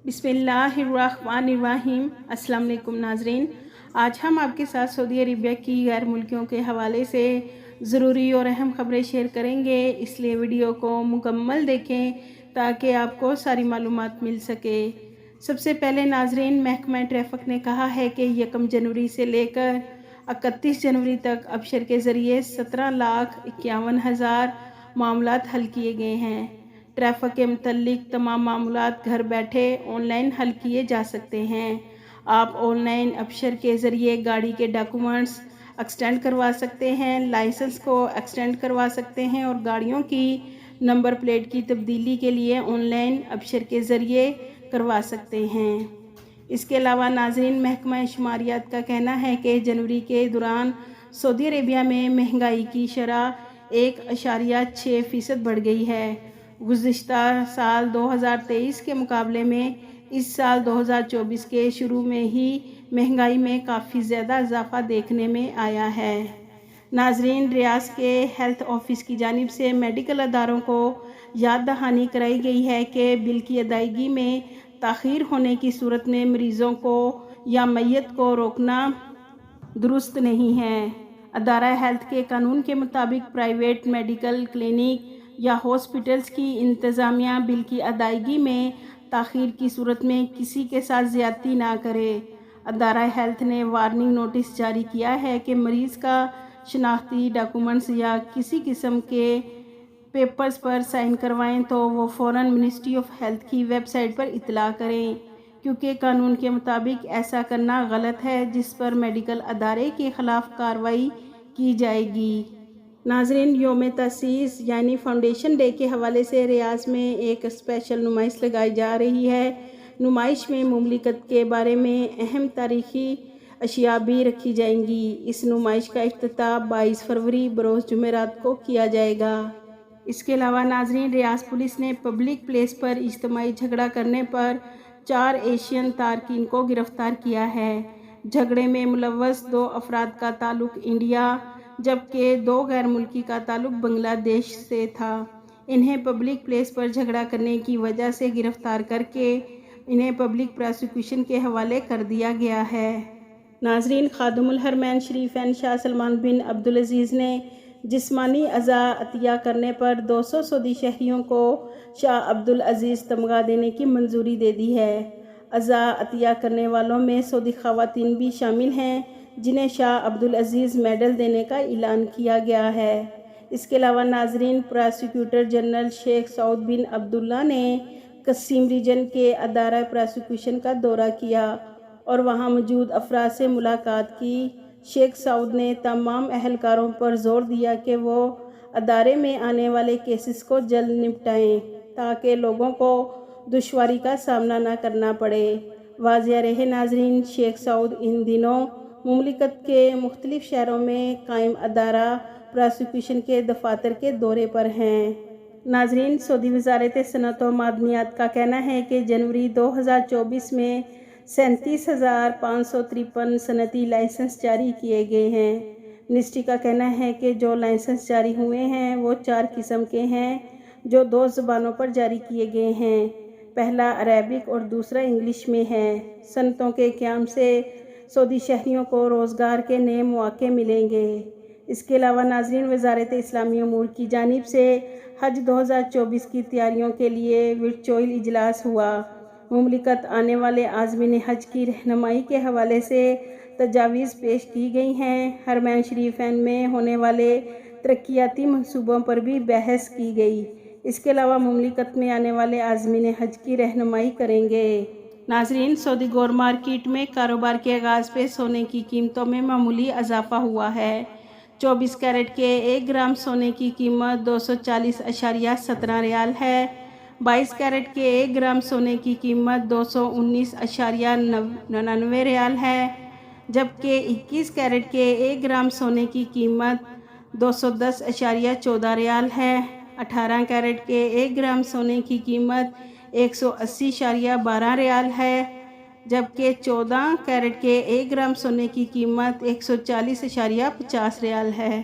بسم اللہ الرحمن الرحیم۔ السلام علیکم ناظرین، آج ہم آپ کے ساتھ سعودی عربیہ کی غیر ملکیوں کے حوالے سے ضروری اور اہم خبریں شیئر کریں گے، اس لیے ویڈیو کو مکمل دیکھیں تاکہ آپ کو ساری معلومات مل سکے۔ سب سے پہلے ناظرین، محکمہ ٹریفک نے کہا ہے کہ 1 جنوری سے لے کر 31 جنوری تک ابشر کے ذریعے 17,51,000 معاملات حل کیے گئے ہیں۔ ٹریفک کے متعلق تمام معاملات گھر بیٹھے آن لائن حل کیے جا سکتے ہیں۔ آپ آن لائن ابشر کے ذریعے گاڑی کے ڈاکومنٹس ایکسٹینڈ کروا سکتے ہیں، لائسنس کو ایکسٹینڈ کروا سکتے ہیں اور گاڑیوں کی نمبر پلیٹ کی تبدیلی کے لیے آن لائن ابشر کے ذریعے کروا سکتے ہیں۔ اس کے علاوہ ناظرین، محکمہ شماریات کا کہنا ہے کہ جنوری کے دوران سعودی عربیہ میں مہنگائی کی شرح 1.6% بڑھ گئی ہے۔ گزشتہ سال 2023 کے مقابلے میں اس سال 2024 کے شروع میں ہی مہنگائی میں کافی زیادہ اضافہ دیکھنے میں آیا ہے۔ ناظرین، ریاض کے ہیلتھ آفس کی جانب سے میڈیکل اداروں کو یاد دہانی کرائی گئی ہے کہ بل کی ادائیگی میں تاخیر ہونے کی صورت میں مریضوں کو یا میت کو روکنا درست نہیں ہے۔ ادارہ ہیلتھ کے قانون کے مطابق پرائیویٹ میڈیکل کلینک یا ہاسپٹلز کی انتظامیہ بل کی ادائیگی میں تاخیر کی صورت میں کسی کے ساتھ زیادتی نہ کرے۔ ادارہ ہیلتھ نے وارننگ نوٹس جاری کیا ہے کہ مریض کا شناختی ڈاکومنٹس یا کسی قسم کے پیپرز پر سائن کروائیں تو وہ فوراً منسٹری آف ہیلتھ کی ویب سائٹ پر اطلاع کریں، کیونکہ قانون کے مطابق ایسا کرنا غلط ہے، جس پر میڈیکل ادارے کے خلاف کارروائی کی جائے گی۔ ناظرین، یوم تاسیس یعنی فاؤنڈیشن ڈے کے حوالے سے ریاض میں ایک اسپیشل نمائش لگائی جا رہی ہے۔ نمائش میں مملکت کے بارے میں اہم تاریخی اشیاء بھی رکھی جائیں گی۔ اس نمائش کا افتتاح 22 فروری بروز جمعرات کو کیا جائے گا۔ اس کے علاوہ ناظرین، ریاض پولیس نے پبلک پلیس پر اجتماعی جھگڑا کرنے پر 4 ایشین تارکین کو گرفتار کیا ہے۔ جھگڑے میں ملوث 2 افراد کا تعلق انڈیا جبکہ 2 غیر ملکی کا تعلق بنگلہ دیش سے تھا۔ انہیں پبلک پلیس پر جھگڑا کرنے کی وجہ سے گرفتار کر کے انہیں پبلک پراسیکیوشن کے حوالے کر دیا گیا ہے۔ ناظرین، خادم الحرمین شریفین شاہ سلمان بن عبدالعزیز نے جسمانی اعضاء عطیہ کرنے پر 200 سعودی شہریوں کو شاہ عبدالعزیز تمغہ دینے کی منظوری دے دی ہے۔ اعضاء عطیہ کرنے والوں میں سعودی خواتین بھی شامل ہیں، جنہیں شاہ عبدالعزیز میڈل دینے کا اعلان کیا گیا ہے۔ اس کے علاوہ ناظرین، پراسیکیوٹر جنرل شیخ سعود بن عبداللہ نے قصیم ریجن کے ادارہ پراسیکیوشن کا دورہ کیا اور وہاں موجود افراد سے ملاقات کی۔ شیخ سعود نے تمام اہلکاروں پر زور دیا کہ وہ ادارے میں آنے والے کیسز کو جلد نپٹائیں تاکہ لوگوں کو دشواری کا سامنا نہ کرنا پڑے۔ واضح رہے ناظرین، شیخ سعود ان دنوں مملکت کے مختلف شہروں میں قائم ادارہ پراسیکیوشن کے دفاتر کے دورے پر ہیں۔ ناظرین، سعودی وزارت صنعت و معدنیات کا کہنا ہے کہ جنوری 2024 میں 37,553 صنعتی لائسنس جاری کیے گئے ہیں۔ منسٹری کا کہنا ہے کہ جو لائسنس جاری ہوئے ہیں وہ 4 قسم کے ہیں، جو 2 زبانوں پر جاری کیے گئے ہیں۔ پہلا عربک اور دوسرا انگلش میں ہے۔ صنعتوں کے قیام سے سعودی شہریوں کو روزگار کے نئے مواقع ملیں گے۔ اس کے علاوہ ناظرین، وزارت اسلامی امور کی جانب سے حج 2024 کی تیاریوں کے لیے ورچوئل اجلاس ہوا۔ مملکت آنے والے عازمین حج کی رہنمائی کے حوالے سے تجاویز پیش کی گئی ہیں۔ حرمین شریفین میں ہونے والے ترقیاتی منصوبوں پر بھی بحث کی گئی۔ اس کے علاوہ مملکت میں آنے والے عازمین حج کی رہنمائی کریں گے۔ ناظرین، سعودی گور مارکیٹ میں کاروبار کے آغاز پہ سونے کی قیمتوں میں معمولی اضافہ ہوا ہے۔ 24 کیرٹ کے 1 گرام سونے کی قیمت 240.17 ریال ہے۔ 22 کیرٹ کے 1 گرام سونے کی قیمت 219.99 ریال ہے، جبکہ 21 کیرٹ کے 1 گرام سونے کی قیمت 210.14 ریال ہے۔ 18 کیرٹ کے 1 گرام سونے کی قیمت 180.12 ریال ہے، جبکہ 14 کیرٹ کے 1 گرام سونے کی قیمت 140.50 ریال ہے۔